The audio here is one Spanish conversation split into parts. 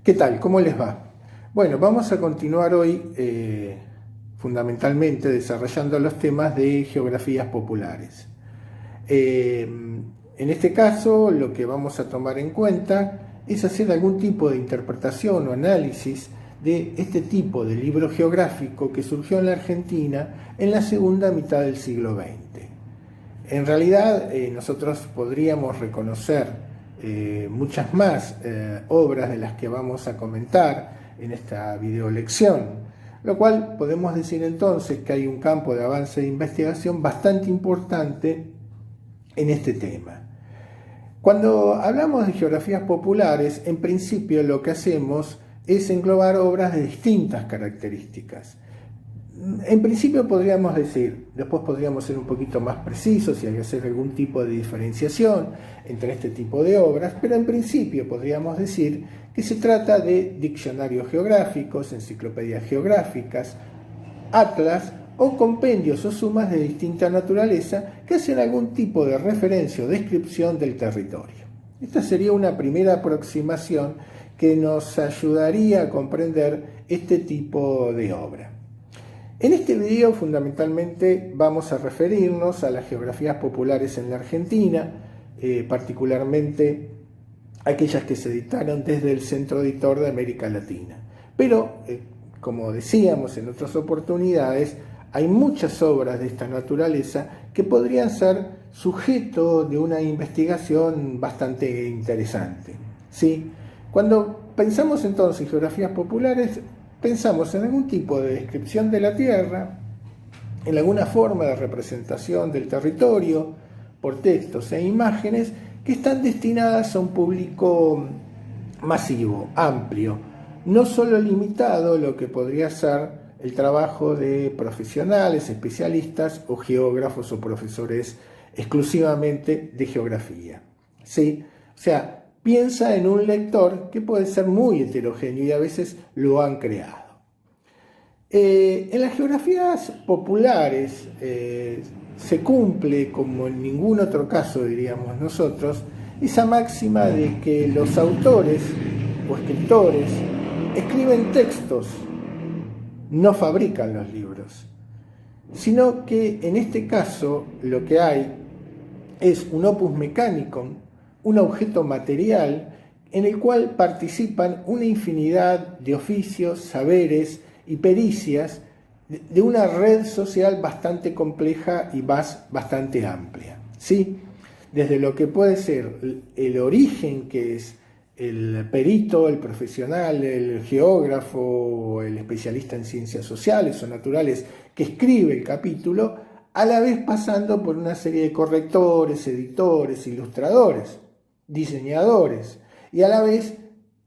¿Qué tal? ¿Cómo les va? Bueno, vamos a continuar hoy fundamentalmente desarrollando los temas de geografías populares. En este caso, lo que vamos a tomar en cuenta es hacer algún tipo de interpretación o análisis de este tipo de libro geográfico que surgió en la Argentina en la segunda mitad del siglo XX. En realidad, nosotros podríamos reconocer muchas más obras de las que vamos a comentar en esta videolección, lo cual podemos decir entonces que hay un campo de avance de investigación bastante importante en este tema. Cuando hablamos de geografías populares, en principio lo que hacemos es englobar obras de distintas características. En principio podríamos decir, después podríamos ser un poquito más precisos y hay que hacer algún tipo de diferenciación entre este tipo de obras, pero en principio podríamos decir que se trata de diccionarios geográficos, enciclopedias geográficas, atlas o compendios o sumas de distinta naturaleza que hacen algún tipo de referencia o descripción del territorio. Esta sería una primera aproximación que nos ayudaría a comprender este tipo de obra. En este video fundamentalmente vamos a referirnos a las geografías populares en la Argentina, particularmente aquellas que se editaron desde el Centro Editor de América Latina. Pero, como decíamos en otras oportunidades, hay muchas obras de esta naturaleza que podrían ser sujeto de una investigación bastante interesante, ¿sí? Cuando pensamos entonces en geografías populares, pensamos en algún tipo de descripción de la Tierra, en alguna forma de representación del territorio, por textos e imágenes que están destinadas a un público masivo, amplio, no solo limitado a lo que podría ser el trabajo de profesionales, especialistas o geógrafos o profesores exclusivamente de geografía. ¿Sí? O sea, piensa en un lector que puede ser muy heterogéneo y a veces lo han creado. En las geografías populares se cumple, como en ningún otro caso diríamos nosotros, esa máxima de que los autores o escritores escriben textos, no fabrican los libros, sino que en este caso lo que hay es un opus mechanicum, un objeto material en el cual participan una infinidad de oficios, saberes y pericias de una red social bastante compleja y bastante amplia, ¿sí? Desde lo que puede ser el origen, que es el perito, el profesional, el geógrafo, el especialista en ciencias sociales o naturales que escribe el capítulo, a la vez pasando por una serie de correctores, editores, ilustradores, diseñadores, y a la vez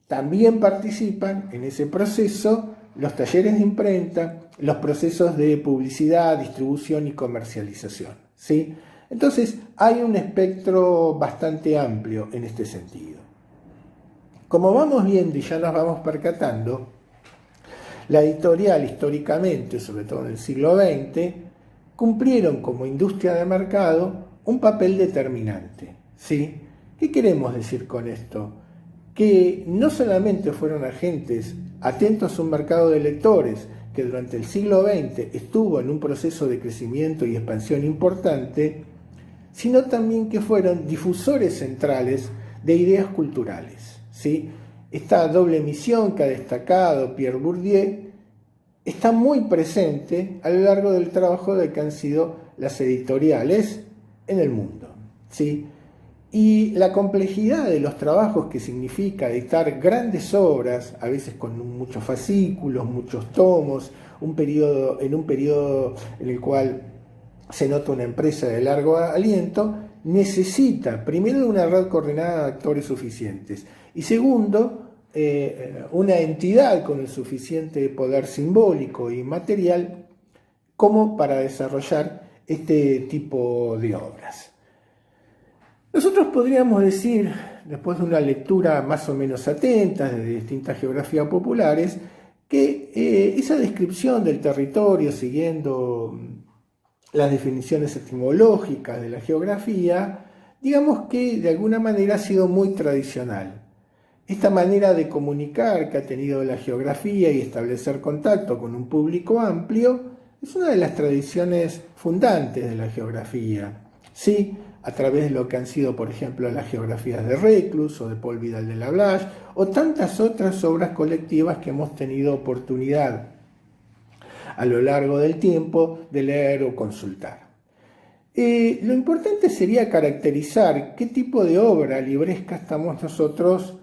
también participan en ese proceso los talleres de imprenta, los procesos de publicidad, distribución y comercialización, ¿sí? Entonces hay un espectro bastante amplio en este sentido. Como vamos viendo y ya nos vamos percatando, la editorial históricamente, sobre todo en el siglo XX, cumplieron como industria de mercado un papel determinante, ¿sí? ¿Qué queremos decir con esto? Que no solamente fueron agentes atentos a un mercado de lectores que durante el siglo XX estuvo en un proceso de crecimiento y expansión importante, sino también que fueron difusores centrales de ideas culturales, ¿sí? Esta doble misión que ha destacado Pierre Bourdieu está muy presente a lo largo del trabajo de que han sido las editoriales en el mundo, ¿sí? Y la complejidad de los trabajos que significa editar grandes obras, a veces con muchos fascículos, muchos tomos, en un periodo en el cual se nota una empresa de largo aliento, necesita primero una red coordinada de actores suficientes y segundo, una entidad con el suficiente poder simbólico y material como para desarrollar este tipo de obras. Nosotros podríamos decir, después de una lectura más o menos atenta de distintas geografías populares, que esa descripción del territorio siguiendo las definiciones etimológicas de la geografía, digamos que de alguna manera ha sido muy tradicional. Esta manera de comunicar que ha tenido la geografía y establecer contacto con un público amplio es una de las tradiciones fundantes de la geografía. Sí, a través de lo que han sido, por ejemplo, las geografías de Reclus o de Paul Vidal de Lablache o tantas otras obras colectivas que hemos tenido oportunidad a lo largo del tiempo de leer o consultar. Lo importante sería caracterizar qué tipo de obra libresca estamos nosotros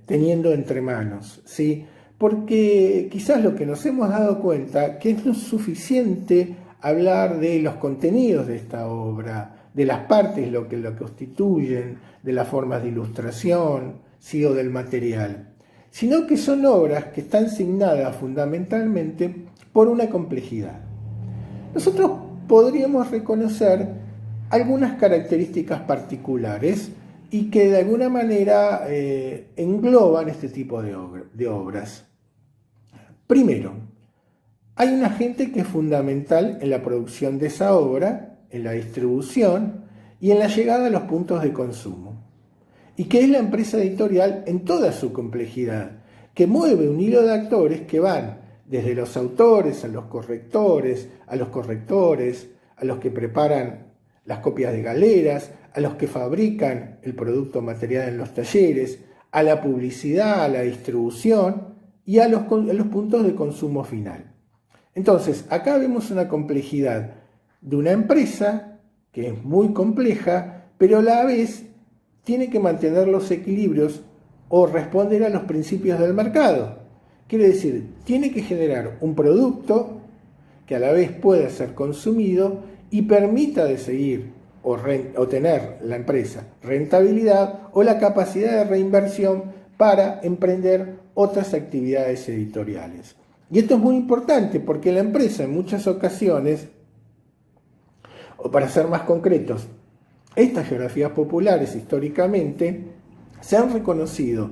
teniendo entre manos, ¿sí? Porque quizás lo que nos hemos dado cuenta que no es suficiente hablar de los contenidos de esta obra, de las partes lo que lo constituyen, de las formas de ilustración, ¿sí? O del material, sino que son obras que están signadas fundamentalmente por una complejidad. Nosotros podríamos reconocer algunas características particulares y que de alguna manera engloban este tipo de obras. Primero, hay un agente que es fundamental en la producción de esa obra, en la distribución y en la llegada a los puntos de consumo, y que es la empresa editorial en toda su complejidad, que mueve un hilo de actores que van desde los autores a los correctores, a los que preparan las copias de galeras, a los que fabrican el producto material en los talleres, a la publicidad, a la distribución y a los puntos de consumo final. Entonces, acá vemos una complejidad de una empresa que es muy compleja, pero a la vez tiene que mantener los equilibrios o responder a los principios del mercado. Quiere decir, tiene que generar un producto que a la vez pueda ser consumido y permita de seguir o tener la empresa rentabilidad o la capacidad de reinversión para emprender otras actividades editoriales. Y esto es muy importante porque la empresa en muchas ocasiones, o para ser más concretos, estas geografías populares históricamente se han reconocido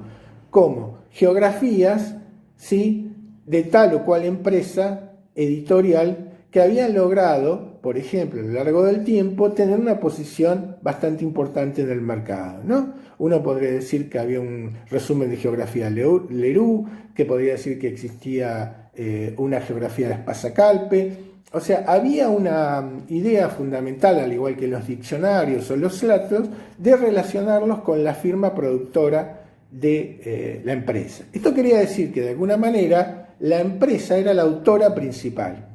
como geografías, ¿sí?, de tal o cual empresa editorial que habían logrado, por ejemplo, a lo largo del tiempo, tener una posición bastante importante en el mercado, ¿no? Uno podría decir que había un resumen de geografía Leroux, que podría decir que existía una geografía de Spasa-Calpe. O sea, había una idea fundamental, al igual que los diccionarios o los latos, de relacionarlos con la firma productora de la empresa. Esto quería decir que de alguna manera la empresa era la autora principal.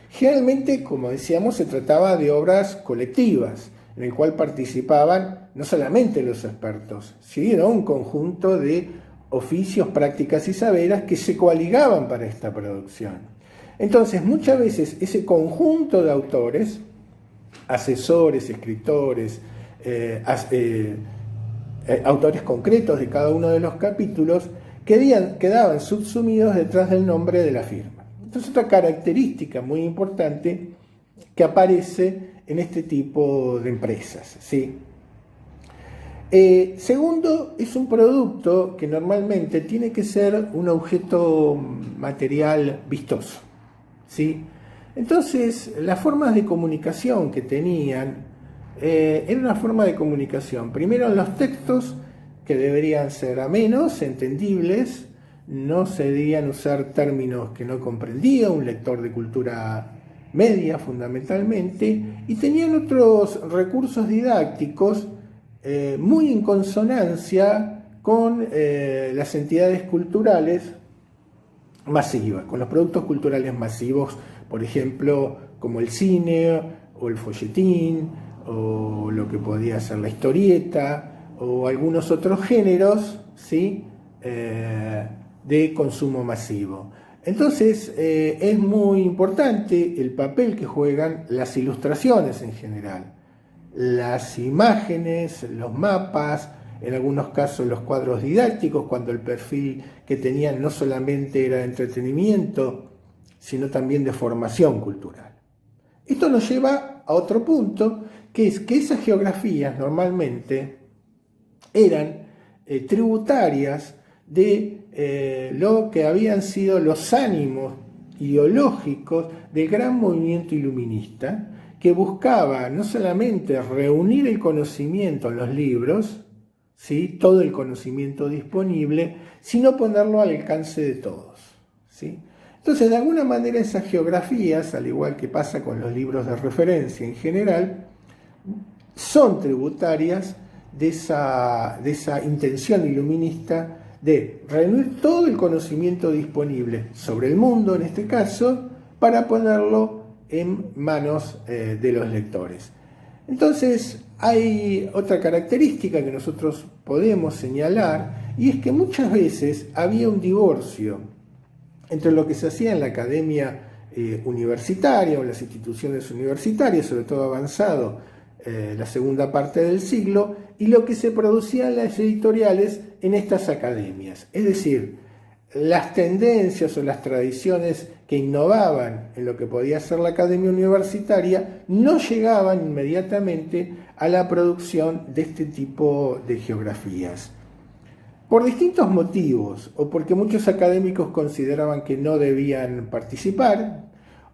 Generalmente, como decíamos, se trataba de obras colectivas, en el cual participaban no solamente los expertos, sino un conjunto de oficios, prácticas y saberes que se coaligaban para esta producción. Entonces, muchas veces ese conjunto de autores, asesores, escritores, autores concretos de cada uno de los capítulos, quedaban subsumidos detrás del nombre de la firma. Entonces, otra característica muy importante que aparece en este tipo de empresas, ¿sí? Segundo, es un producto que normalmente tiene que ser un objeto material vistoso, ¿sí? Entonces, las formas de comunicación que tenían era una forma de comunicación, primero en los textos, que deberían ser amenos, entendibles, no se debían usar términos que no comprendía un lector de cultura media fundamentalmente, y tenían otros recursos didácticos muy en consonancia con las entidades culturales masivas, con los productos culturales masivos, por ejemplo, como el cine o el folletín, o lo que podía ser la historieta, o algunos otros géneros, ¿sí?, de consumo masivo. Entonces, es muy importante el papel que juegan las ilustraciones en general, las imágenes, los mapas, en algunos casos los cuadros didácticos, cuando el perfil que tenían no solamente era de entretenimiento, sino también de formación cultural. Esto nos lleva a otro punto, que es que esas geografías normalmente eran tributarias de lo que habían sido los ánimos ideológicos del gran movimiento iluminista, que buscaba no solamente reunir el conocimiento en los libros, ¿sí?, todo el conocimiento disponible, sino ponerlo al alcance de todos, ¿sí? Entonces, de alguna manera esas geografías, al igual que pasa con los libros de referencia en general, son tributarias de esa intención iluminista de reunir todo el conocimiento disponible sobre el mundo, en este caso, para ponerlo en manos de los lectores. Entonces, hay otra característica que nosotros podemos señalar, y es que muchas veces había un divorcio entre lo que se hacía en la academia universitaria o en las instituciones universitarias, sobre todo avanzado la segunda parte del siglo, y lo que se producía en las editoriales en estas academias. Es decir, las tendencias o las tradiciones que innovaban en lo que podía ser la academia universitaria no llegaban inmediatamente a la producción de este tipo de geografías. Por distintos motivos, o porque muchos académicos consideraban que no debían participar,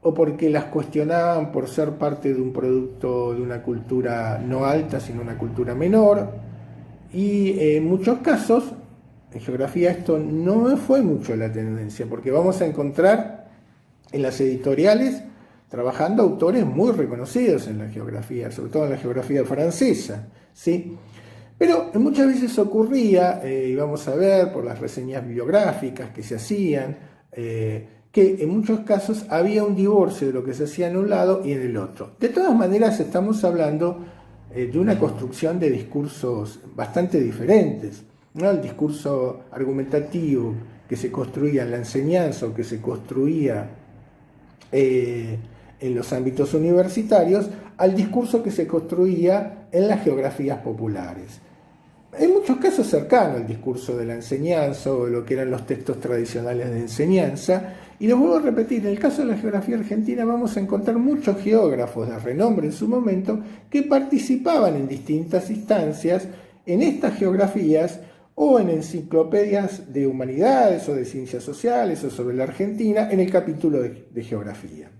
o porque las cuestionaban por ser parte de un producto de una cultura no alta, sino una cultura menor, y en muchos casos, en geografía esto no fue mucho la tendencia, porque vamos a encontrar en las editoriales trabajando autores muy reconocidos en la geografía, sobre todo en la geografía francesa, ¿sí? Pero muchas veces ocurría, y vamos a ver por las reseñas bibliográficas que se hacían, que en muchos casos había un divorcio de lo que se hacía en un lado y en el otro. De todas maneras, estamos hablando de una construcción de discursos bastante diferentes, ¿no? El discurso argumentativo que se construía en la enseñanza o que se construía en los ámbitos universitarios, al discurso que se construía en las geografías populares. En muchos casos cercano al discurso de la enseñanza o de lo que eran los textos tradicionales de enseñanza. Y les vuelvo a repetir, en el caso de la geografía argentina vamos a encontrar muchos geógrafos de renombre en su momento que participaban en distintas instancias en estas geografías o en enciclopedias de humanidades o de ciencias sociales o sobre la Argentina en el capítulo de geografía.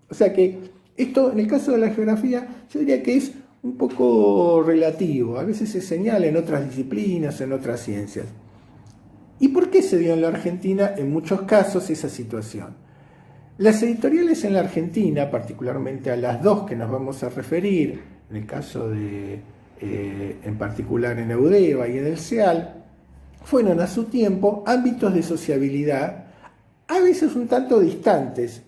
O sea que esto, en el caso de la geografía, yo diría que es un poco relativo. A veces se señala en otras disciplinas, en otras ciencias. ¿Y por qué se dio en la Argentina en muchos casos esa situación? Las editoriales en la Argentina, particularmente a las dos que nos vamos a referir, en el caso de, en particular en Eudeva y en el CEAL, fueron a su tiempo ámbitos de sociabilidad, a veces un tanto distantes,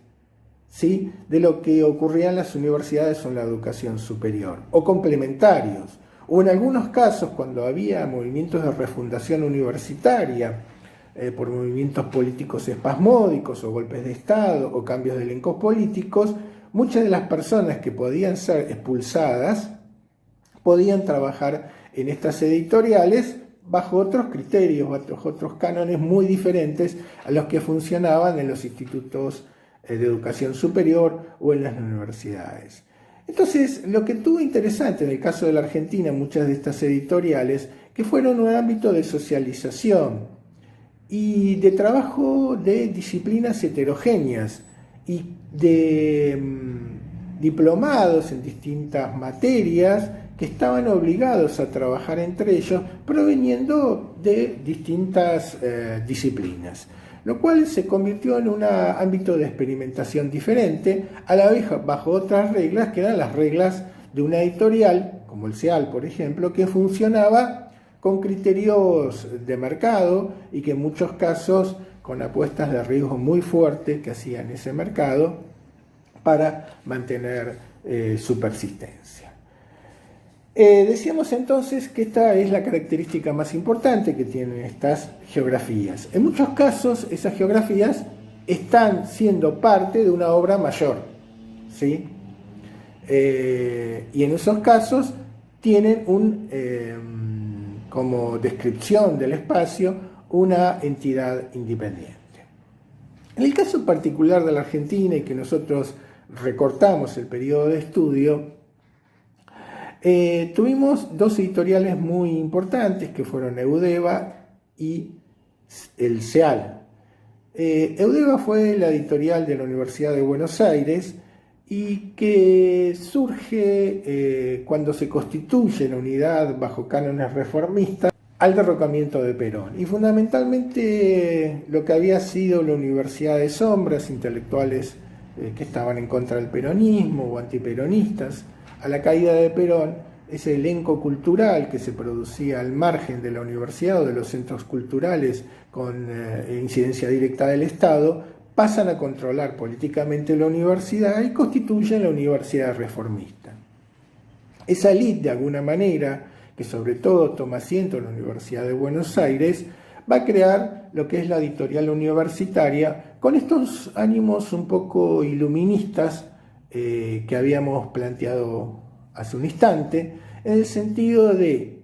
¿sí?, de lo que ocurría en las universidades o en la educación superior, o complementarios, o en algunos casos cuando había movimientos de refundación universitaria, por movimientos políticos espasmódicos o golpes de Estado o cambios de elencos políticos, muchas de las personas que podían ser expulsadas podían trabajar en estas editoriales bajo otros criterios, bajo otros cánones muy diferentes a los que funcionaban en los institutos de educación superior o en las universidades. Entonces, lo que tuvo interesante en el caso de la Argentina, muchas de estas editoriales, que fueron un ámbito de socialización y de trabajo de disciplinas heterogéneas y de diplomados en distintas materias que estaban obligados a trabajar entre ellos proveniendo de distintas disciplinas, lo cual se convirtió en un ámbito de experimentación diferente, a la vez bajo otras reglas que eran las reglas de una editorial, como el CEAL, por ejemplo, que funcionaba con criterios de mercado y que en muchos casos con apuestas de riesgo muy fuertes que hacían ese mercado para mantener su persistencia. Decíamos entonces que esta es la característica más importante que tienen estas geografías. En muchos casos esas geografías están siendo parte de una obra mayor, ¿sí? Y en esos casos tienen como descripción del espacio una entidad independiente. En el caso particular de la Argentina, y que nosotros recortamos el periodo de estudio, tuvimos dos editoriales muy importantes que fueron Eudeva y el CEAL. Eudeva fue la editorial de la Universidad de Buenos Aires y que surge cuando se constituye la unidad bajo cánones reformistas al derrocamiento de Perón. Y fundamentalmente lo que había sido la Universidad de Sombras, intelectuales que estaban en contra del peronismo o antiperonistas, a la caída de Perón, ese elenco cultural que se producía al margen de la universidad o de los centros culturales con incidencia directa del Estado, pasan a controlar políticamente la universidad y constituyen la universidad reformista. Esa élite, de alguna manera, que sobre todo toma asiento en la Universidad de Buenos Aires, va a crear lo que es la editorial universitaria con estos ánimos un poco iluministas que habíamos planteado hace un instante, en el sentido de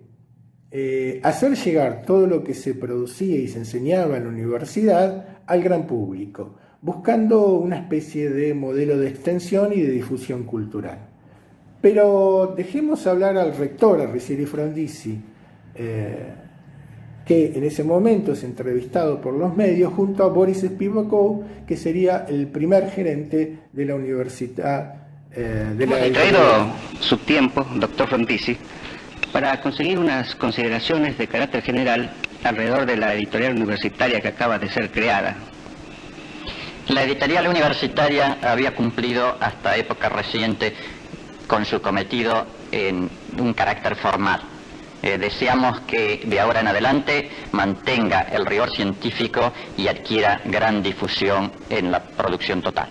hacer llegar todo lo que se producía y se enseñaba en la universidad al gran público, buscando una especie de modelo de extensión y de difusión cultural. Pero dejemos hablar al rector, a Riccieri Frondizi, que en ese momento es entrevistado por los medios junto a Boris Spivakov, que sería el primer gerente de la universidad. He traído su tiempo, doctor Frondizi, para conseguir unas consideraciones de carácter general alrededor de la editorial universitaria que acaba de ser creada. La editorial universitaria había cumplido hasta época reciente con su cometido en un carácter formal. Deseamos que de ahora en adelante mantenga el rigor científico y adquiera gran difusión en la producción total.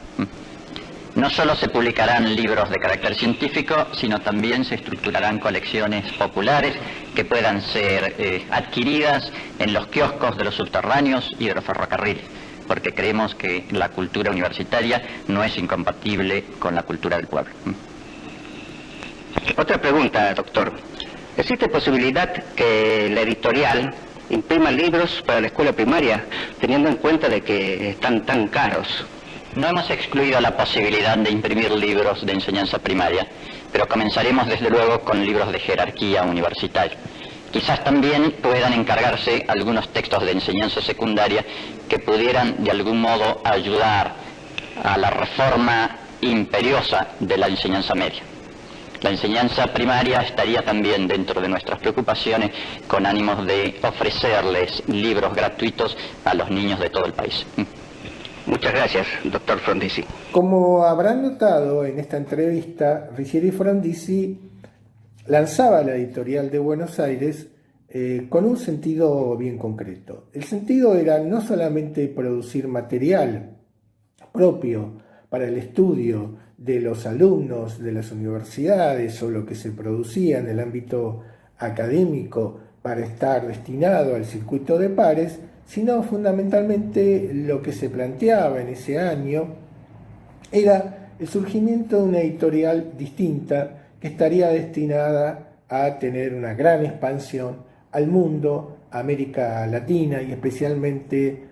No solo se publicarán libros de carácter científico, sino también se estructurarán colecciones populares que puedan ser adquiridas en los kioscos de los subterráneos y de los ferrocarriles, porque creemos que la cultura universitaria no es incompatible con la cultura del pueblo. Otra pregunta, doctor. ¿Existe posibilidad que la editorial imprima libros para la escuela primaria, teniendo en cuenta de que están tan caros? No hemos excluido la posibilidad de imprimir libros de enseñanza primaria, pero comenzaremos desde luego con libros de jerarquía universitaria. Quizás también puedan encargarse algunos textos de enseñanza secundaria que pudieran de algún modo ayudar a la reforma imperiosa de la enseñanza media. La enseñanza primaria estaría también dentro de nuestras preocupaciones con ánimos de ofrecerles libros gratuitos a los niños de todo el país. Muchas gracias, doctor Frondizi. Como habrán notado en esta entrevista, Riccieri Frondizi lanzaba la editorial de Buenos Aires con un sentido bien concreto. El sentido era no solamente producir material propio para el estudio de los alumnos de las universidades o lo que se producía en el ámbito académico para estar destinado al circuito de pares, sino fundamentalmente lo que se planteaba en ese año era el surgimiento de una editorial distinta que estaría destinada a tener una gran expansión al mundo, a América Latina y especialmente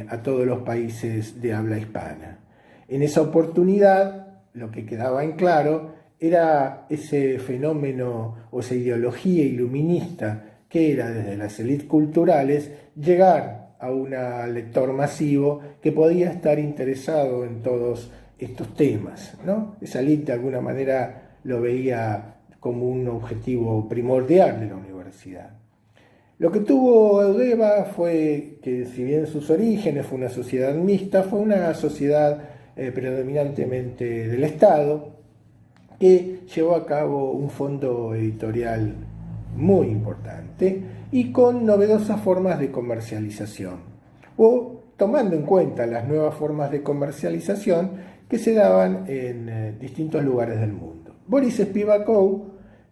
a todos los países de habla hispana. En esa oportunidad, lo que quedaba en claro era ese fenómeno o esa ideología iluminista que era desde las élites culturales llegar a un lector masivo que podía estar interesado en todos estos temas, ¿no? Esa élite de alguna manera lo veía como un objetivo primordial de la universidad. Lo que tuvo Eudeva fue que, si bien en sus orígenes fue una sociedad mixta, fue una sociedad predominantemente del Estado, que llevó a cabo un fondo editorial muy importante y con novedosas formas de comercialización, o tomando en cuenta las nuevas formas de comercialización que se daban en distintos lugares del mundo. Boris Spivakov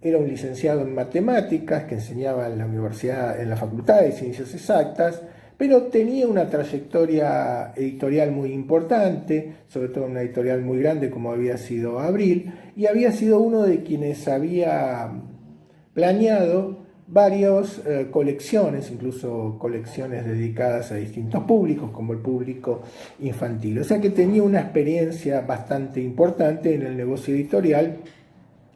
era un licenciado en matemáticas que enseñaba en la universidad, en la Facultad de Ciencias Exactas, pero tenía una trayectoria editorial muy importante, sobre todo una editorial muy grande como había sido Abril, y había sido uno de quienes había planeado varias colecciones, incluso colecciones dedicadas a distintos públicos, como el público infantil. O sea que tenía una experiencia bastante importante en el negocio editorial,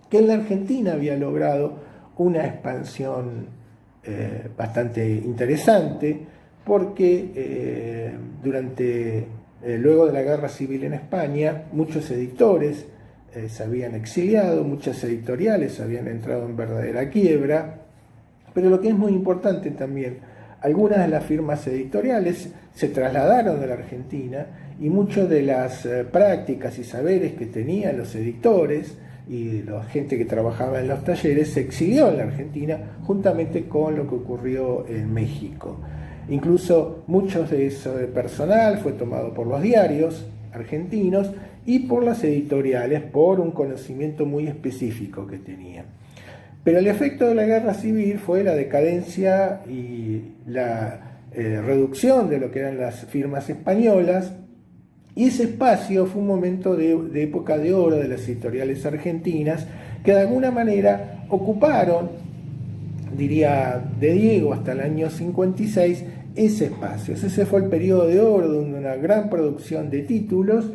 que en la Argentina había logrado una expansión bastante interesante, porque luego de la Guerra Civil en España, muchos editores se habían exiliado, muchas editoriales habían entrado en verdadera quiebra, Pero lo que es muy importante también, algunas de las firmas editoriales se trasladaron de la Argentina y muchas de las prácticas y saberes que tenían los editores y la gente que trabajaba en los talleres se exilió en la Argentina juntamente con lo que ocurrió en México. Incluso muchos de ese personal fue tomado por los diarios argentinos y por las editoriales por un conocimiento muy específico que tenían. Pero el efecto de la guerra civil fue la decadencia y la reducción de lo que eran las firmas españolas, y ese espacio fue un momento de época de oro de las editoriales argentinas que de alguna manera ocuparon, diría de Diego hasta el año 56, ese espacio. Ese fue el periodo de oro de una gran producción de títulos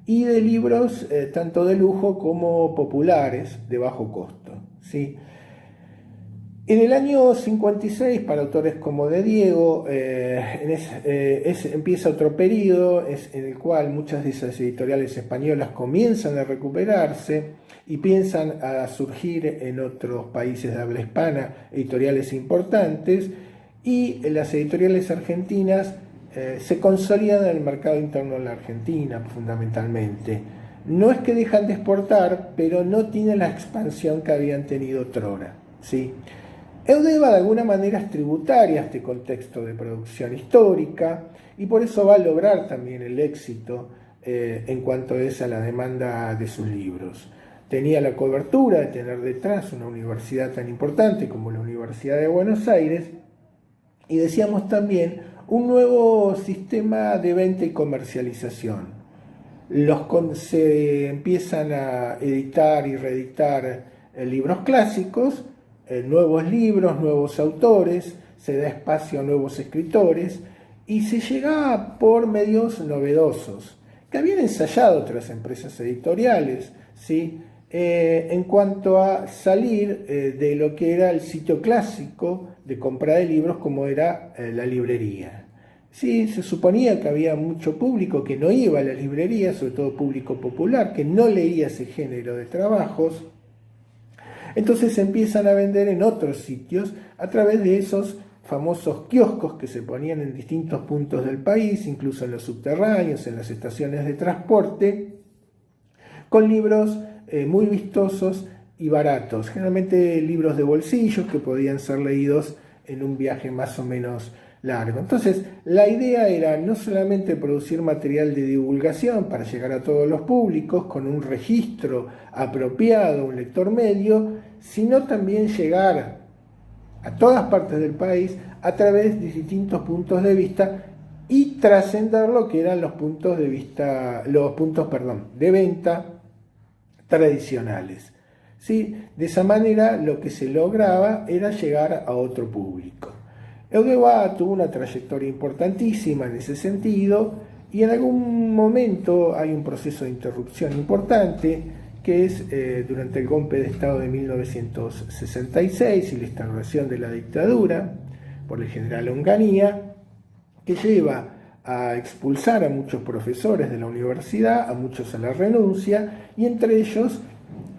y de libros tanto de lujo como populares de bajo costo, ¿sí? En el año 56, para autores como de Diego, empieza otro periodo en el cual muchas de esas editoriales españolas comienzan a recuperarse y piensan a surgir en otros países de habla hispana editoriales importantes, y las editoriales argentinas se consolidan en el mercado interno de la Argentina fundamentalmente. No es que dejan de exportar, pero no tienen la expansión que habían tenido otrora, ¿sí? Eudeva de alguna manera es tributaria a este contexto de producción histórica y por eso va a lograr también el éxito en cuanto es a la demanda de sus libros. Tenía la cobertura de tener detrás una universidad tan importante como la Universidad de Buenos Aires y decíamos también un nuevo sistema de venta y comercialización. Se empiezan a editar y reeditar libros clásicos, nuevos libros, nuevos autores, se da espacio a nuevos escritores y se llega por medios novedosos que habían ensayado otras empresas editoriales, ¿sí? En cuanto a salir de lo que era el sitio clásico de compra de libros como era la librería. Sí, se suponía que había mucho público que no iba a la librería, sobre todo público popular, que no leía ese género de trabajos. Entonces se empiezan a vender en otros sitios a través de esos famosos kioscos que se ponían en distintos puntos del país, incluso en los subterráneos, en las estaciones de transporte, con libros muy vistosos y baratos, generalmente libros de bolsillos que podían ser leídos en un viaje más o menos largo. Entonces la idea era no solamente producir material de divulgación para llegar a todos los públicos con un registro apropiado, un lector medio, sino también llegar a todas partes del país a través de distintos puntos de vista y trascender lo que eran los puntos de venta tradicionales. ¿Sí? De esa manera lo que se lograba era llegar a otro público. Eudeva tuvo una trayectoria importantísima en ese sentido y en algún momento hay un proceso de interrupción importante que es durante el golpe de Estado de 1966 y la instauración de la dictadura por el general Onganía, que lleva a expulsar a muchos profesores de la universidad, a muchos a la renuncia, y entre ellos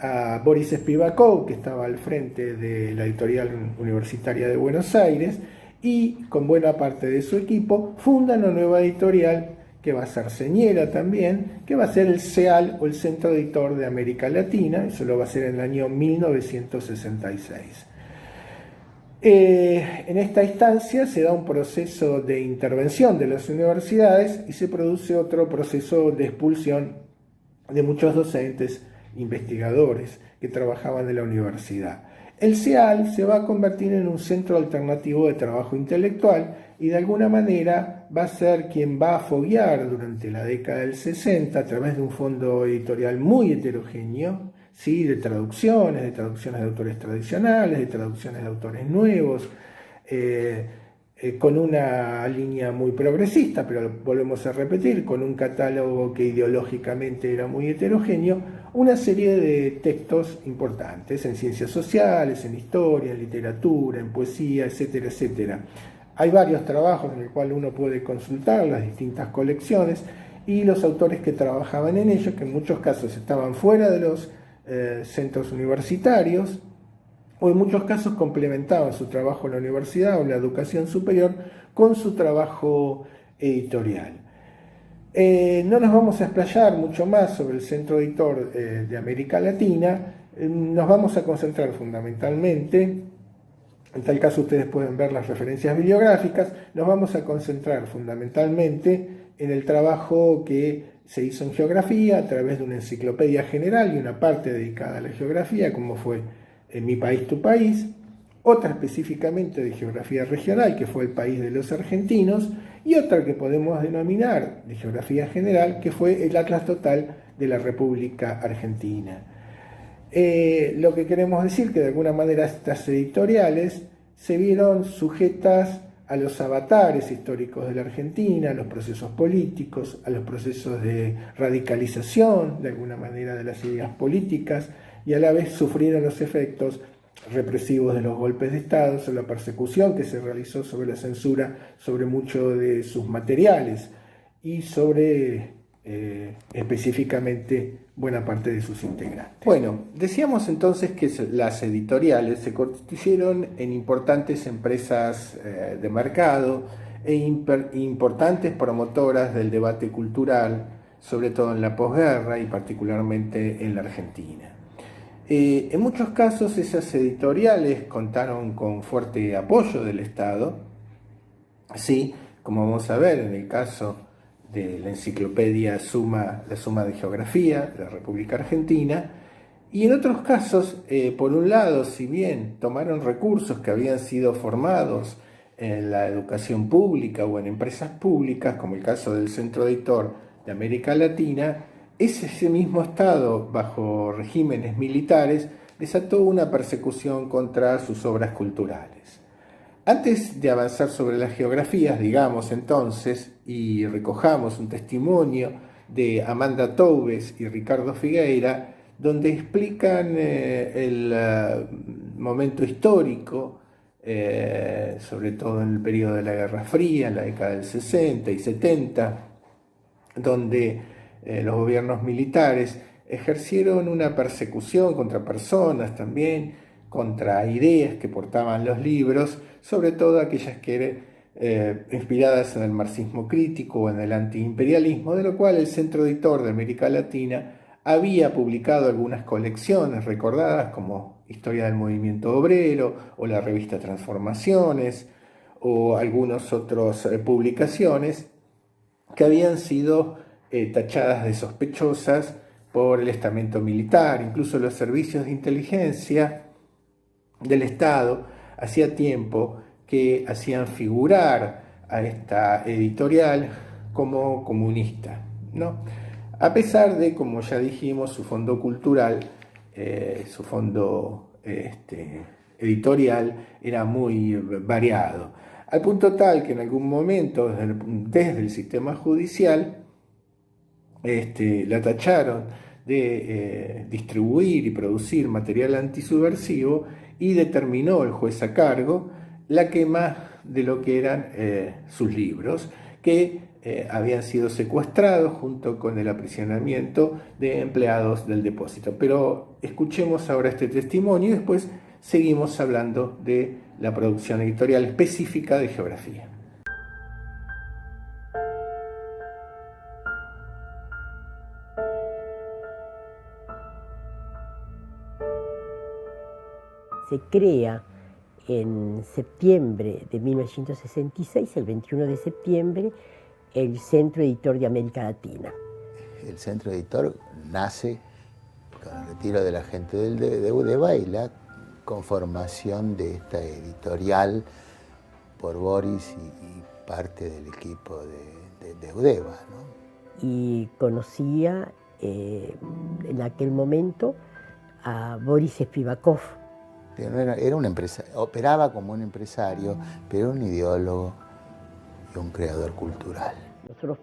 a Boris Spivakov, que estaba al frente de la editorial universitaria de Buenos Aires, y con buena parte de su equipo funda una nueva editorial que va a ser señera también, que va a ser el CEAL o el Centro Editor de América Latina. Eso lo va a hacer en el año 1966. En esta instancia se da un proceso de intervención de las universidades y se produce otro proceso de expulsión de muchos docentes, investigadores que trabajaban en la universidad. El CEAL se va a convertir en un centro alternativo de trabajo intelectual y de alguna manera va a ser quien va a foguear durante la década del 60 a través de un fondo editorial muy heterogéneo, ¿sí? de traducciones de autores tradicionales, de traducciones de autores nuevos, con una línea muy progresista, pero volvemos a repetir, con un catálogo que ideológicamente era muy heterogéneo, una serie de textos importantes en ciencias sociales, en historia, en literatura, en poesía, etcétera, etcétera. Hay varios trabajos en los cuales uno puede consultar las distintas colecciones y los autores que trabajaban en ellos, que en muchos casos estaban fuera de los centros universitarios, o en muchos casos complementaban su trabajo en la universidad o en la educación superior con su trabajo editorial. No nos vamos a explayar mucho más sobre el Centro Editor de América Latina, nos vamos a concentrar fundamentalmente, en tal caso ustedes pueden ver las referencias bibliográficas, nos vamos a concentrar fundamentalmente en el trabajo que se hizo en geografía a través de una enciclopedia general y una parte dedicada a la geografía, como fue Mi País, Tu País, otra específicamente de geografía regional, que fue El País de los Argentinos, y otra que podemos denominar de geografía general, que fue el Atlas Total de la República Argentina. Lo que queremos decir que de alguna manera estas editoriales se vieron sujetas a los avatares históricos de la Argentina, a los procesos políticos, a los procesos de radicalización de alguna manera de las ideas políticas, y a la vez sufrieron los efectos represivos de los golpes de Estado, sobre la persecución que se realizó sobre la censura, sobre muchos de sus materiales y sobre específicamente buena parte de sus integrantes. Bueno, decíamos entonces que las editoriales se constituyeron en importantes empresas de mercado e importantes promotoras del debate cultural, sobre todo en la posguerra y particularmente en la Argentina. En muchos casos esas editoriales contaron con fuerte apoyo del Estado, así como vamos a ver en el caso de la enciclopedia la Suma de Geografía de la República Argentina, y en otros casos, por un lado, si bien tomaron recursos que habían sido formados en la educación pública o en empresas públicas, como el caso del Centro Editor de América Latina, ese mismo Estado, bajo regímenes militares, desató una persecución contra sus obras culturales. Antes de avanzar sobre las geografías, digamos entonces, y recojamos un testimonio de Amanda Toubes y Ricardo Figueira, donde explican el momento histórico, sobre todo en el periodo de la Guerra Fría, en la década del 60 y 70, donde los gobiernos militares ejercieron una persecución contra personas también, contra ideas que portaban los libros, sobre todo aquellas que eran inspiradas en el marxismo crítico o en el antiimperialismo, de lo cual el Centro Editor de América Latina había publicado algunas colecciones recordadas como Historia del Movimiento Obrero o la revista Transformaciones o algunas otras publicaciones que habían sido tachadas de sospechosas por el estamento militar. Incluso los servicios de inteligencia del Estado hacía tiempo que hacían figurar a esta editorial como comunista, ¿no? A pesar de, como ya dijimos, su fondo cultural, su fondo editorial era muy variado, al punto tal que en algún momento desde el sistema judicial la tacharon de distribuir y producir material antisubversivo, y determinó el juez a cargo la quema de lo que eran sus libros, que habían sido secuestrados junto con el aprisionamiento de empleados del depósito. Pero escuchemos ahora este testimonio y después seguimos hablando de la producción editorial específica de geografía. Se crea en septiembre de 1966, el 21 de septiembre, el Centro Editor de América Latina. El Centro Editor nace con el retiro de la gente de UDEVA y la conformación de esta editorial por Boris y parte del equipo de UDEVA, ¿no? Y conocía en aquel momento a Boris Spivakov. Era un empresario, operaba como un empresario, pero un ideólogo y un creador cultural. Nosotros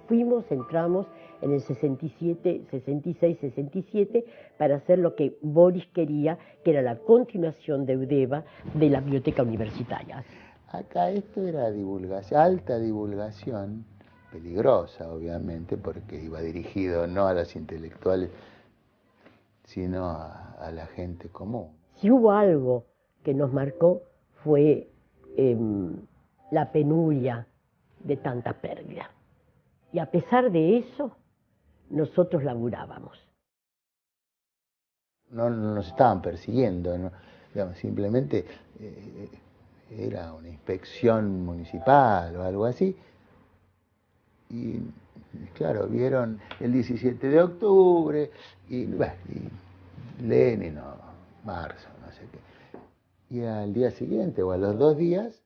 entramos en el 66, 67, para hacer lo que Boris quería, que era la continuación de UDEVA de la biblioteca universitaria. Acá esto era divulgación, alta divulgación, peligrosa obviamente, porque iba dirigido no a los intelectuales, sino a la gente común. Si hubo algo que nos marcó fue la penuria de tanta pérdida. Y a pesar de eso, nosotros laburábamos. No nos estaban persiguiendo, ¿no? Digamos, simplemente era una inspección municipal o algo así. Y claro, vieron el 17 de octubre y Lenin o marzo, no sé qué. Y al día siguiente o a los 2 días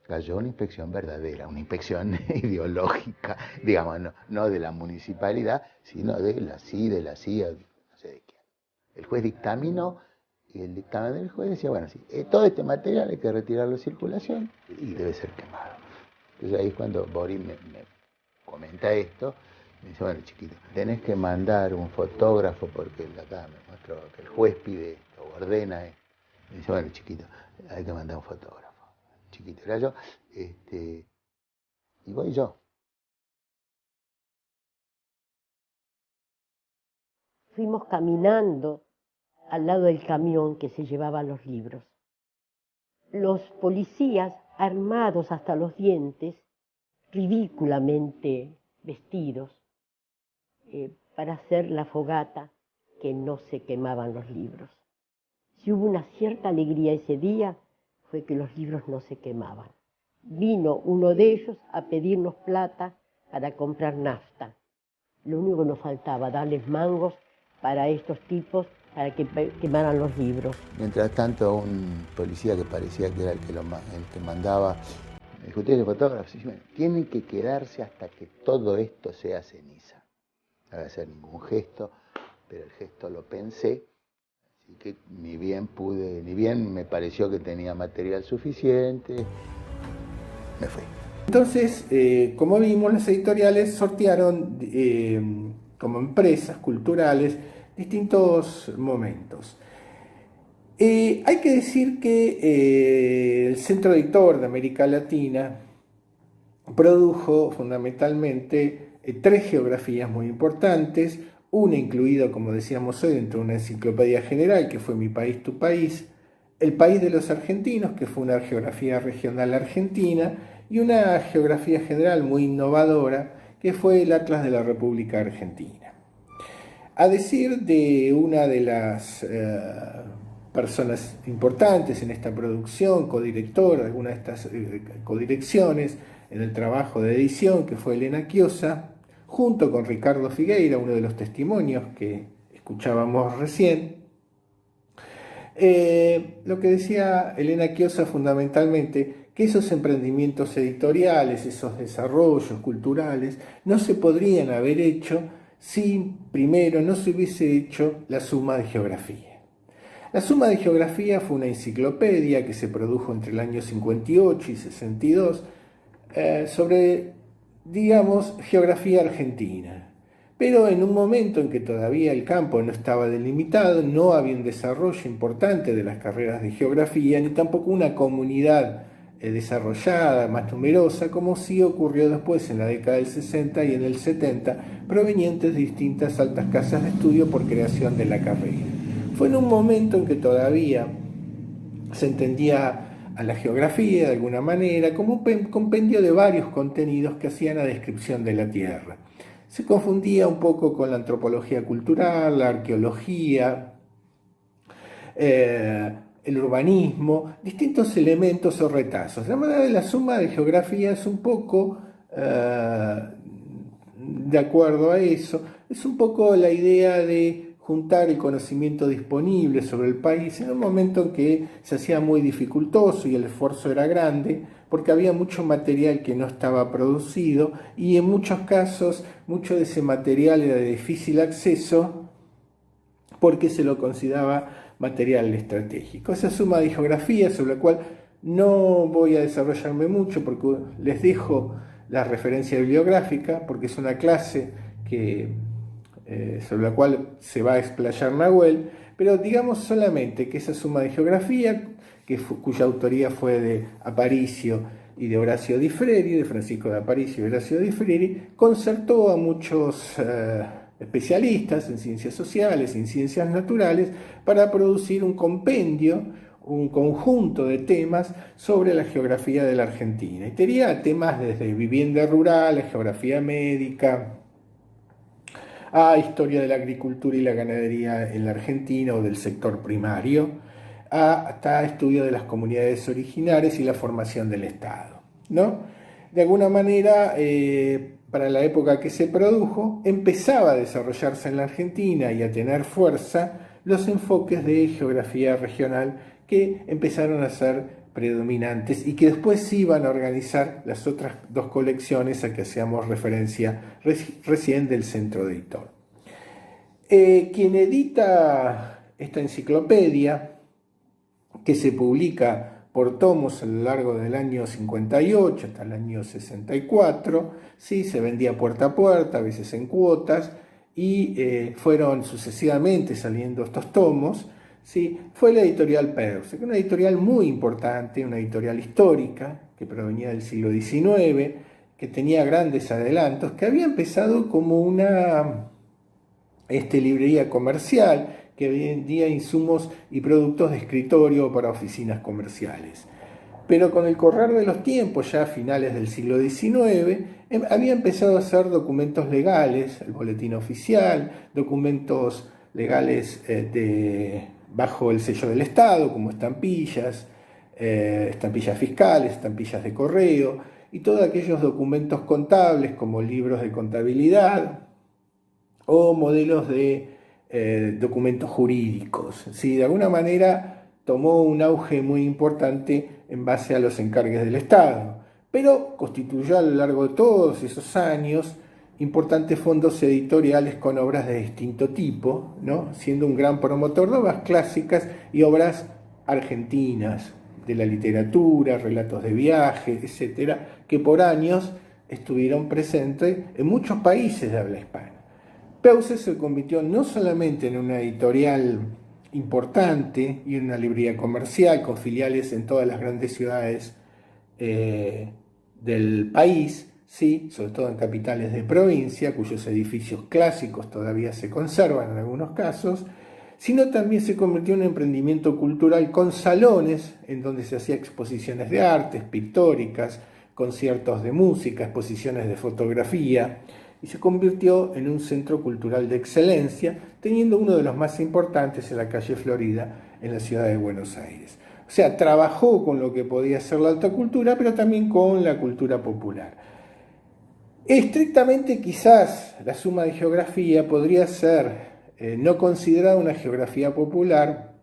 cayó una inspección verdadera, una inspección ideológica, digamos, no de la municipalidad, sino de la CIA, no sé de quién. El juez dictaminó y el dictamen del juez decía, bueno, sí, todo este material hay que retirarlo de circulación y debe ser quemado. Entonces ahí es cuando Boris me comenta esto, me dice, bueno, chiquito, tenés que mandar un fotógrafo porque acá me muestro que el juez pide esto, ordena esto. Me dice, bueno, chiquito, hay que mandar un fotógrafo. Chiquito era yo, y voy yo. Fuimos caminando al lado del camión que se llevaba los libros. Los policías, armados hasta los dientes, ridículamente vestidos, para hacer la fogata, que no se quemaban los libros. Si hubo una cierta alegría ese día, fue que los libros no se quemaban. Vino uno de ellos a pedirnos plata para comprar nafta. Lo único que nos faltaba, darles mangos para estos tipos, para que quemaran los libros. Mientras tanto, un policía que parecía que era el que mandaba, me dijo, ustedes fotógrafos, tienen que quedarse hasta que todo esto sea ceniza. No voy a hacer ningún gesto, pero el gesto lo pensé. Así que ni bien me pareció que tenía material suficiente, me fui. Entonces, como vimos, las editoriales sortearon como empresas culturales distintos momentos. Hay que decir que el Centro Editor de América Latina produjo fundamentalmente 3 geografías muy importantes, una incluida, como decíamos hoy, dentro de una enciclopedia general, que fue Mi País, Tu País, El País de los Argentinos, que fue una geografía regional argentina, y una geografía general muy innovadora, que fue el Atlas de la República Argentina. A decir de una de las personas importantes en esta producción, codirectora de alguna de estas codirecciones en el trabajo de edición, que fue Elena Chiosa, junto con Ricardo Figueira, uno de los testimonios que escuchábamos recién. Lo que decía Elena Chiosa fundamentalmente, que esos emprendimientos editoriales, esos desarrollos culturales, no se podrían haber hecho si primero no se hubiese hecho la Suma de Geografía. La Suma de Geografía fue una enciclopedia que se produjo entre el año 58 y 62 sobre, digamos, geografía argentina. Pero en un momento en que todavía el campo no estaba delimitado, no había un desarrollo importante de las carreras de geografía, ni tampoco una comunidad desarrollada, más numerosa, como sí ocurrió después en la década del 60 y en el 70, provenientes de distintas altas casas de estudio por creación de la carrera. Fue en un momento en que todavía se entendía a la geografía de alguna manera como un compendio de varios contenidos que hacían la descripción de la Tierra. Se confundía un poco con la antropología cultural, la arqueología, el urbanismo, distintos elementos o retazos. La manera de la Suma de Geografía es un poco de acuerdo a eso, es un poco la idea de juntar el conocimiento disponible sobre el país en un momento en que se hacía muy dificultoso y el esfuerzo era grande, porque había mucho material que no estaba producido y en muchos casos mucho de ese material era de difícil acceso porque se lo consideraba material estratégico. Esa suma de geografía sobre la cual no voy a desarrollarme mucho porque les dejo la referencia bibliográfica, porque es una clase sobre la cual se va a explayar Nahuel, pero digamos solamente que esa suma de geografía, cuya autoría fue de Aparicio y de Horacio Di Freri, de Francisco de Aparicio y Horacio Di Freri, concertó a muchos especialistas en ciencias sociales y en ciencias naturales para producir un compendio un conjunto de temas sobre la geografía de la Argentina. Y tenía temas desde vivienda rural, geografía médica, a historia de la agricultura y la ganadería en la Argentina o del sector primario, hasta estudio de las comunidades originarias y la formación del Estado, ¿no? De alguna manera, para la época que se produjo, empezaba a desarrollarse en la Argentina y a tener fuerza los enfoques de geografía regional que empezaron a ser predominantes y que después se iban a organizar las otras dos colecciones a que hacíamos referencia recién del Centro Editor. Quien edita esta enciclopedia, que se publica por tomos a lo largo del año 58 hasta el año 64, ¿sí? Se vendía puerta a puerta, a veces en cuotas, y fueron sucesivamente saliendo estos tomos, ¿sí? Fue la editorial Peirce, una editorial muy importante, una editorial histórica, que provenía del siglo XIX, que tenía grandes adelantos, que había empezado como una librería comercial, que vendía insumos y productos de escritorio para oficinas comerciales. Pero con el correr de los tiempos, ya a finales del siglo XIX, había empezado a hacer documentos legales, el boletín oficial, documentos legales bajo el sello del Estado, como estampillas, estampillas fiscales, estampillas de correo, y todos aquellos documentos contables como libros de contabilidad o modelos de documentos jurídicos. ¿Sí? De alguna manera tomó un auge muy importante en base a los encargues del Estado, pero constituyó a lo largo de todos esos años importantes fondos editoriales con obras de distinto tipo, ¿no? Siendo un gran promotor de obras clásicas y obras argentinas, de la literatura, relatos de viaje, etcétera, que por años estuvieron presentes en muchos países de habla hispana. Peirce se convirtió no solamente en una editorial importante y en una librería comercial con filiales en todas las grandes ciudades del país, ¿sí? Sobre todo en capitales de provincia, cuyos edificios clásicos todavía se conservan en algunos casos, sino también se convirtió en un emprendimiento cultural con salones en donde se hacía exposiciones de artes pictóricas, conciertos de música, exposiciones de fotografía, y se convirtió en un centro cultural de excelencia, teniendo uno de los más importantes en la calle Florida, en la ciudad de Buenos Aires. O sea, trabajó con lo que podía ser la alta cultura, pero también con la cultura popular. Estrictamente, quizás la Suma de Geografía podría ser no considerada una geografía popular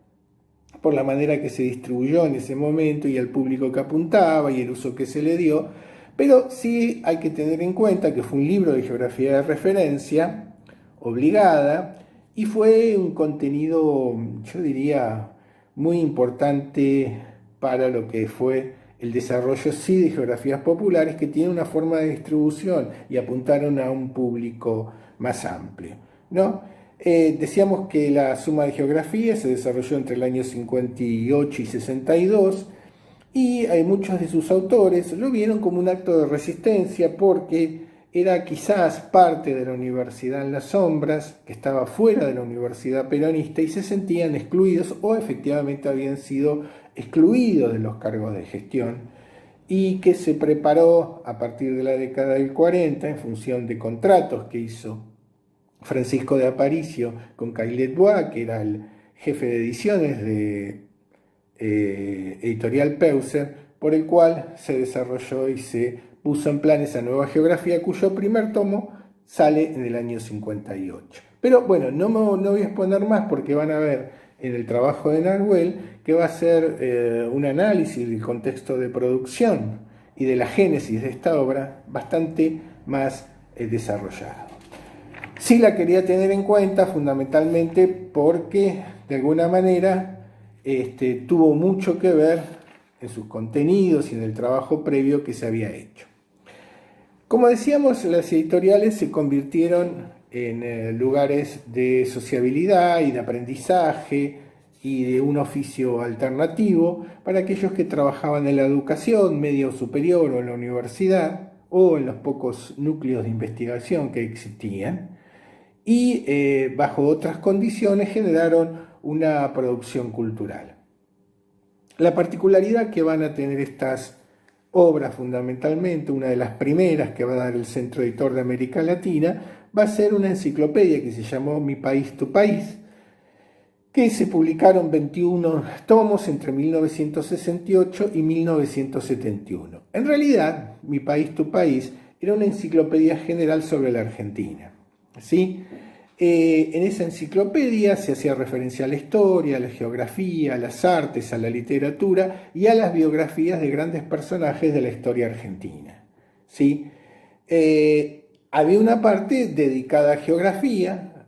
por la manera que se distribuyó en ese momento y el público que apuntaba y el uso que se le dio, pero sí hay que tener en cuenta que fue un libro de geografía de referencia obligada y fue un contenido, yo diría, muy importante para lo que fue el desarrollo sí de geografías populares que tienen una forma de distribución y apuntaron a un público más amplio, ¿no? Decíamos que la Suma de Geografía se desarrolló entre el año 58 y 62 y muchos de sus autores lo vieron como un acto de resistencia porque era quizás parte de la universidad en las sombras, que estaba fuera de la universidad peronista y se sentían excluidos o efectivamente habían sido excluidos de los cargos de gestión y que se preparó a partir de la década del 40 en función de contratos que hizo Francisco de Aparicio con Caillet Bois, que era el jefe de ediciones de Editorial Peirce, por el cual se desarrolló y se puso en plan esa nueva geografía, cuyo primer tomo sale en el año 58. Pero bueno, no voy a exponer más porque van a ver en el trabajo de Nahuel que va a ser un análisis del contexto de producción y de la génesis de esta obra bastante más desarrollado. Sí la quería tener en cuenta fundamentalmente porque de alguna manera tuvo mucho que ver en sus contenidos y en el trabajo previo que se había hecho. Como decíamos, las editoriales se convirtieron en lugares de sociabilidad y de aprendizaje y de un oficio alternativo para aquellos que trabajaban en la educación media o superior o en la universidad o en los pocos núcleos de investigación que existían y bajo otras condiciones generaron una producción cultural. La particularidad que van a tener estas obras, fundamentalmente, una de las primeras que va a dar el Centro Editor de América Latina, va a ser una enciclopedia que se llamó Mi País, Tu País, que se publicaron 21 tomos entre 1968 y 1971. En realidad, Mi País, Tu País era una enciclopedia general sobre la Argentina, ¿sí? En esa enciclopedia se hacía referencia a la historia, a la geografía, a las artes, a la literatura y a las biografías de grandes personajes de la historia argentina, ¿sí? Había una parte dedicada a geografía,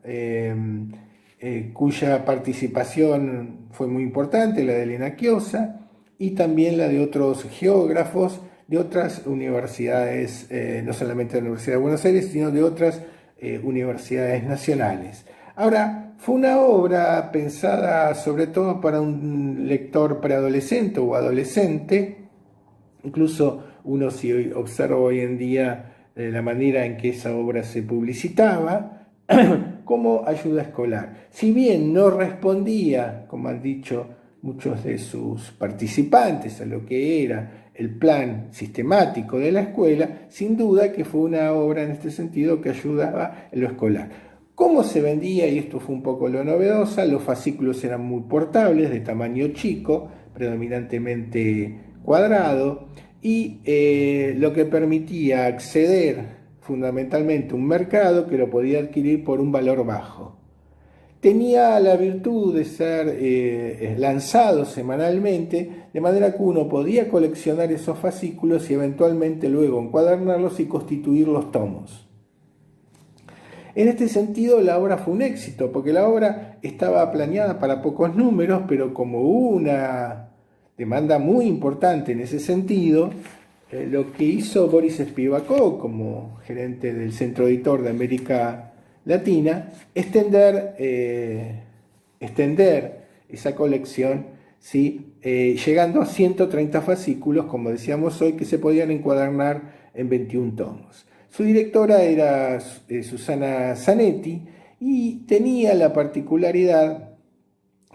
cuya participación fue muy importante, la de Elena Chiosa, y también la de otros geógrafos de otras universidades, no solamente de la Universidad de Buenos Aires, sino de otras universidades nacionales. Ahora, fue una obra pensada sobre todo para un lector preadolescente o adolescente. Incluso uno, si observa hoy en día la manera en que esa obra se publicitaba, como ayuda escolar. Si bien no respondía, como han dicho muchos de sus participantes, a lo que era el plan sistemático de la escuela, sin duda que fue una obra en este sentido que ayudaba en lo escolar. ¿Cómo se vendía? Y esto fue un poco lo novedoso. Los fascículos eran muy portables, de tamaño chico, predominantemente cuadrado, y lo que permitía acceder fundamentalmente a un mercado que lo podía adquirir por un valor bajo. Tenía la virtud de ser lanzado semanalmente, de manera que uno podía coleccionar esos fascículos y eventualmente luego encuadernarlos y constituir los tomos. En este sentido, la obra fue un éxito, porque la obra estaba planeada para pocos números, pero como hubo una demanda muy importante en ese sentido, lo que hizo Boris Spivakov como gerente del Centro Editor de América Latina, extender esa colección, ¿sí? Llegando a 130 fascículos, como decíamos hoy, que se podían encuadernar en 21 tomos. Su directora era Susana Zanetti y tenía la particularidad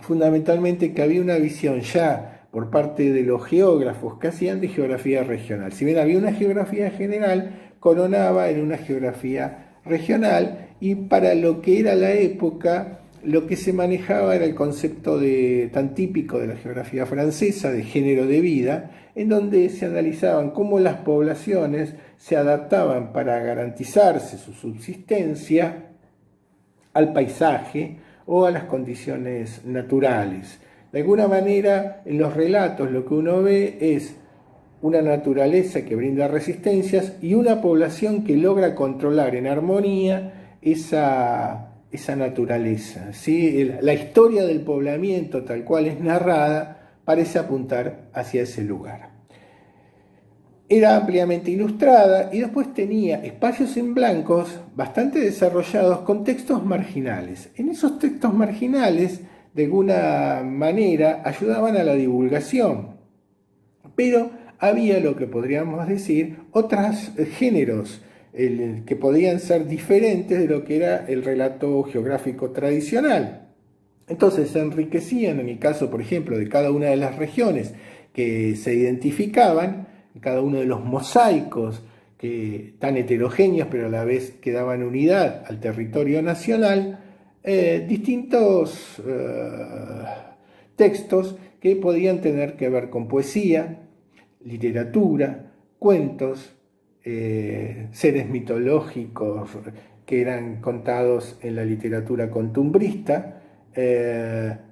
fundamentalmente que había una visión ya por parte de los geógrafos que hacían de geografía regional. Si bien había una geografía general, coronaba en una geografía regional, y para lo que era la época, lo que se manejaba era el concepto tan típico de la geografía francesa, de género de vida, en donde se analizaban cómo las poblaciones se adaptaban para garantizarse su subsistencia al paisaje o a las condiciones naturales. De alguna manera, en los relatos lo que uno ve es una naturaleza que brinda resistencias y una población que logra controlar en armonía esa naturaleza, ¿sí? La historia del poblamiento, tal cual es narrada, parece apuntar hacia ese lugar. Era ampliamente ilustrada y después tenía espacios en blancos bastante desarrollados con textos marginales. En esos textos marginales, de alguna manera, ayudaban a la divulgación, pero había lo que podríamos decir otros géneros que podían ser diferentes de lo que era el relato geográfico tradicional. Entonces se enriquecían, en el caso, por ejemplo, de cada una de las regiones que se identificaban, cada uno de los mosaicos tan heterogéneos, pero a la vez que daban unidad al territorio nacional, distintos textos que podían tener que ver con poesía, literatura, cuentos, seres mitológicos que eran contados en la literatura costumbrista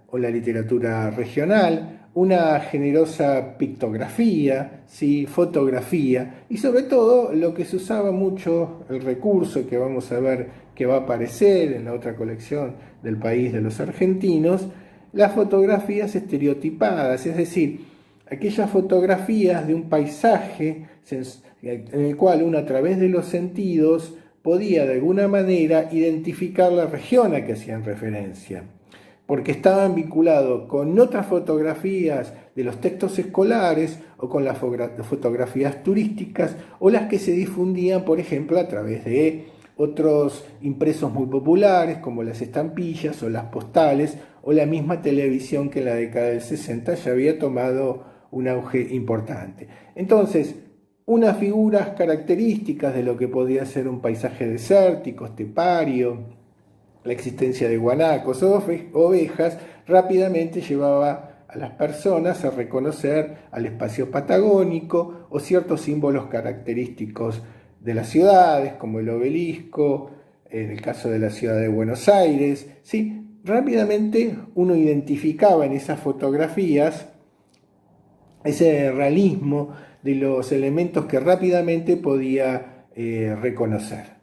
o la literatura regional, una generosa pictografía, ¿sí? Fotografía, y sobre todo lo que se usaba mucho, el recurso que vamos a ver que va a aparecer en la otra colección del País de los Argentinos, las fotografías estereotipadas, es decir, aquellas fotografías de un paisaje en el cual uno a través de los sentidos podía de alguna manera identificar la región a que hacían referencia, porque estaban vinculados con otras fotografías de los textos escolares o con las fotografías turísticas o las que se difundían, por ejemplo, a través de otros impresos muy populares como las estampillas o las postales o la misma televisión que en la década del 60 ya había tomado un auge importante. Entonces, unas figuras características de lo que podía ser un paisaje desértico, estepario, la existencia de guanacos o ovejas, rápidamente llevaba a las personas a reconocer al espacio patagónico o ciertos símbolos característicos de las ciudades, como el obelisco, en el caso de la ciudad de Buenos Aires. ¿Sí? Rápidamente uno identificaba en esas fotografías ese realismo de los elementos que rápidamente podía reconocer.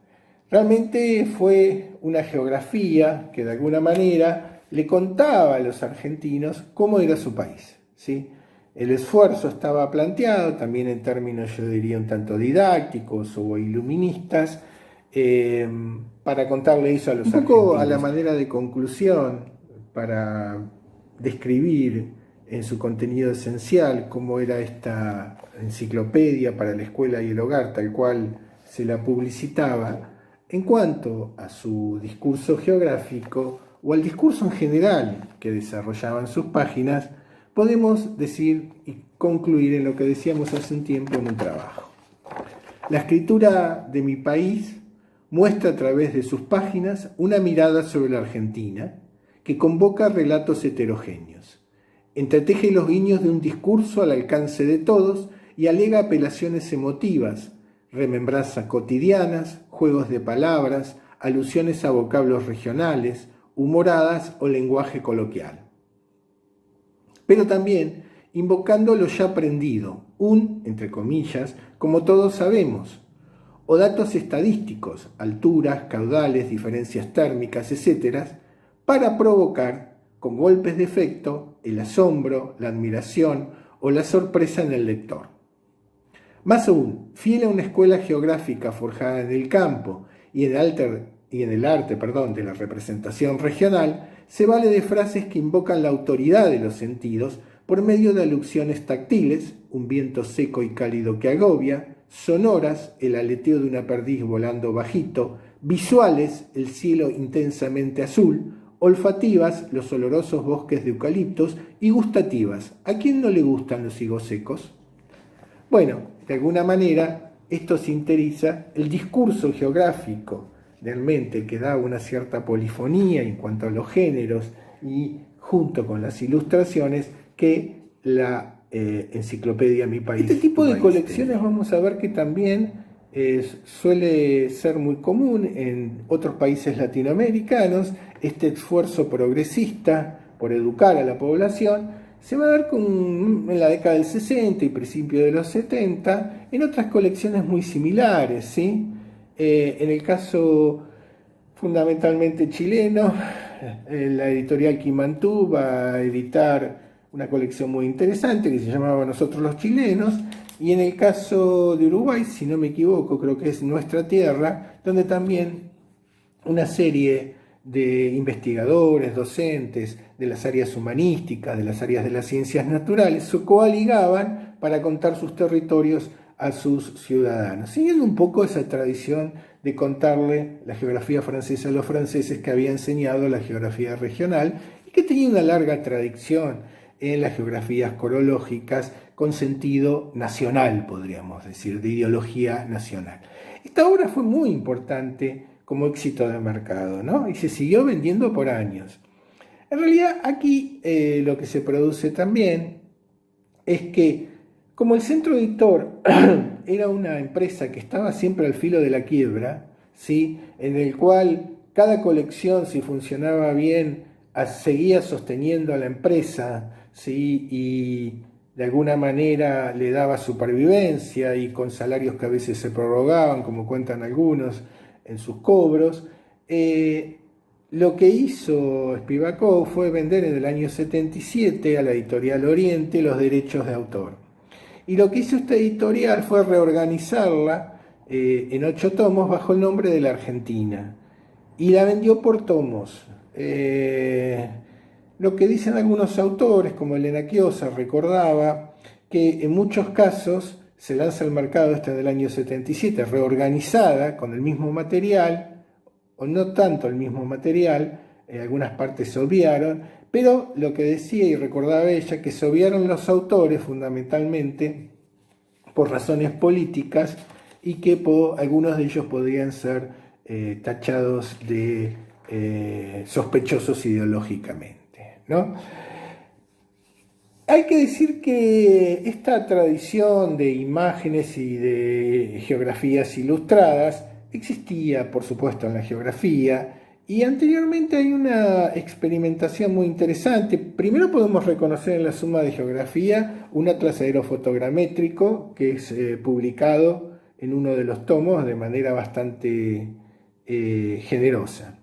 Realmente fue una geografía que de alguna manera le contaba a los argentinos cómo era su país, ¿sí? El esfuerzo estaba planteado también en términos, yo diría, un tanto didácticos o iluministas, para contarle eso a los argentinos. Un poco a la manera de conclusión, para describir en su contenido esencial cómo era esta enciclopedia para la escuela y el hogar, tal cual se la publicitaba. En cuanto a su discurso geográfico o al discurso en general que desarrollaban sus páginas, podemos decir y concluir en lo que decíamos hace un tiempo en un trabajo. La escritura de mi país muestra a través de sus páginas una mirada sobre la Argentina que convoca relatos heterogéneos, entreteje los guiños de un discurso al alcance de todos y alega apelaciones emotivas, remembranzas cotidianas, juegos de palabras, alusiones a vocablos regionales, humoradas o lenguaje coloquial. Pero también invocando lo ya aprendido, entre comillas, como todos sabemos, o datos estadísticos, alturas, caudales, diferencias térmicas, etc., para provocar, con golpes de efecto, el asombro, la admiración o la sorpresa en el lector. Más aún, fiel a una escuela geográfica forjada en el campo y en el arte de la representación regional, se vale de frases que invocan la autoridad de los sentidos por medio de alusiones táctiles, un viento seco y cálido que agobia, sonoras, el aleteo de una perdiz volando bajito, visuales, el cielo intensamente azul, olfativas, los olorosos bosques de eucaliptos y gustativas. ¿A quién no le gustan los higos secos? Bueno, de alguna manera esto sintetiza el discurso geográfico realmente que da una cierta polifonía en cuanto a los géneros y junto con las ilustraciones que la enciclopedia Mi País. Este tipo de colecciones vamos a ver que también suele ser muy común en otros países latinoamericanos. Este esfuerzo progresista por educar a la población se va a dar en la década del 60 y principio de los 70 en otras colecciones muy similares, ¿sí? En el caso fundamentalmente chileno, la editorial Quimantú va a editar una colección muy interesante que se llamaba Nosotros los Chilenos, y en el caso de Uruguay, si no me equivoco, creo que es Nuestra Tierra, donde también una serie de investigadores, docentes de las áreas humanísticas, de las áreas de las ciencias naturales, se coaligaban para contar sus territorios a sus ciudadanos, siguiendo un poco esa tradición de contarle la geografía francesa a los franceses que había enseñado la geografía regional y que tenía una larga tradición en las geografías corológicas con sentido nacional, podríamos decir, de ideología nacional. Esta obra fue muy importante como éxito de mercado, ¿no? Y se siguió vendiendo por años. En realidad aquí lo que se produce también es que como el Centro Editor era una empresa que estaba siempre al filo de la quiebra, ¿sí? En el cual cada colección, si funcionaba bien, seguía sosteniendo a la empresa, ¿sí? Y de alguna manera le daba supervivencia y con salarios que a veces se prorrogaban, como cuentan algunos, en sus cobros. Lo que hizo Spivakov fue vender en el año 77 a la editorial Oriente los derechos de autor. Y lo que hizo esta editorial fue reorganizarla en 8 tomos bajo el nombre de La Argentina. Y la vendió por tomos. Lo que dicen algunos autores, como Elena Chiosa, recordaba que en muchos casos se lanza al mercado esta del año 77, reorganizada con el mismo material, o no tanto el mismo material, algunas partes se obviaron, pero lo que decía y recordaba ella, que se obviaron los autores fundamentalmente por razones políticas y que algunos de ellos podrían ser tachados de sospechosos ideológicamente, ¿no? Hay que decir que esta tradición de imágenes y de geografías ilustradas existía, por supuesto, en la geografía, y anteriormente hay una experimentación muy interesante. Primero podemos reconocer en la Suma de Geografía un atlas aerofotogramétrico que es publicado en uno de los tomos de manera bastante generosa,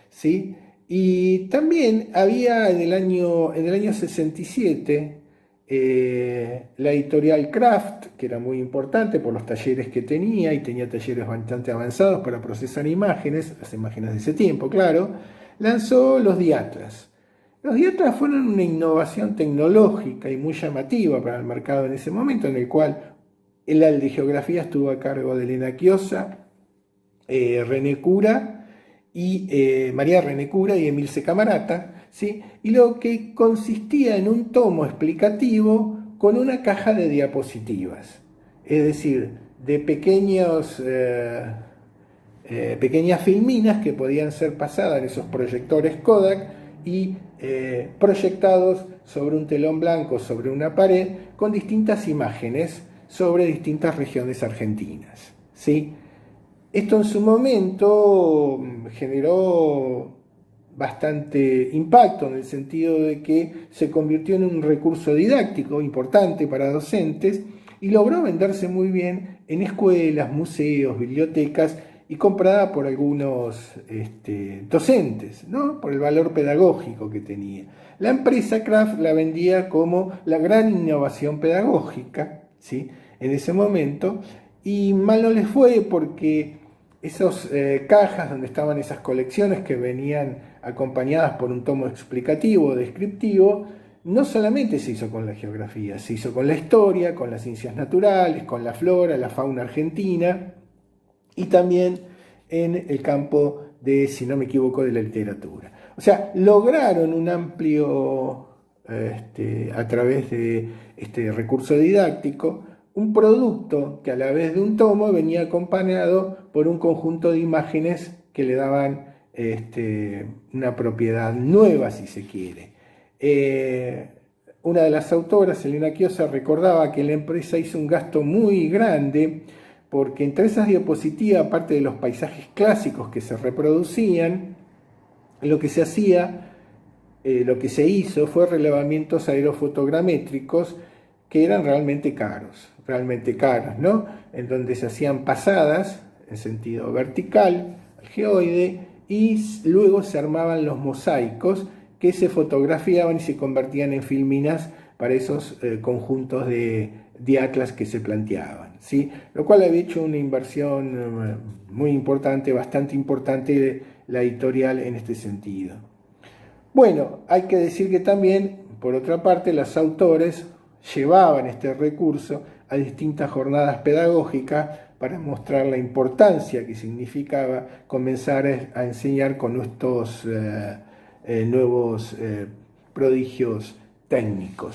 ¿sí? Y también había en el año 67 la editorial Kraft, que era muy importante por los talleres que tenía, y tenía talleres bastante avanzados para procesar imágenes, las imágenes de ese tiempo, claro, lanzó los diatlas. Los diatlas fueron una innovación tecnológica y muy llamativa para el mercado en ese momento, en el cual el de geografía estuvo a cargo de Elena Chiosa, René Cura, y María René Cura y Emilce Camarata, ¿sí? Y lo que consistía en un tomo explicativo con una caja de diapositivas, es decir, de pequeñas filminas que podían ser pasadas en esos proyectores Kodak y proyectados sobre un telón blanco, sobre una pared, con distintas imágenes sobre distintas regiones argentinas, ¿sí? Esto en su momento generó bastante impacto en el sentido de que se convirtió en un recurso didáctico importante para docentes y logró venderse muy bien en escuelas, museos, bibliotecas y comprada por algunos docentes, ¿no? Por el valor pedagógico que tenía. La empresa Kraft la vendía como la gran innovación pedagógica, ¿sí? En ese momento, y mal no les fue porque esas cajas donde estaban esas colecciones que venían acompañadas por un tomo explicativo, descriptivo, no solamente se hizo con la geografía, se hizo con la historia, con las ciencias naturales, con la flora, la fauna argentina y también en el campo de, si no me equivoco, de la literatura. O sea, lograron un amplio, a través de este recurso didáctico, un producto que a la vez de un tomo venía acompañado por un conjunto de imágenes que le daban una propiedad nueva, si se quiere. Una de las autoras, Elena Chiosa, recordaba que la empresa hizo un gasto muy grande porque entre esas diapositivas, aparte de los paisajes clásicos que se reproducían, lo que se hacía, lo que se hizo fue relevamientos aerofotogramétricos que eran realmente caros, ¿no? En donde se hacían pasadas en sentido vertical, al geoide, y luego se armaban los mosaicos que se fotografiaban y se convertían en filminas para esos conjuntos de atlas que se planteaban, ¿sí? Lo cual había hecho una inversión muy importante, bastante importante, la editorial en este sentido. Bueno, hay que decir que también, por otra parte, los autores llevaban este recurso a distintas jornadas pedagógicas para mostrar la importancia que significaba comenzar a enseñar con estos nuevos prodigios técnicos.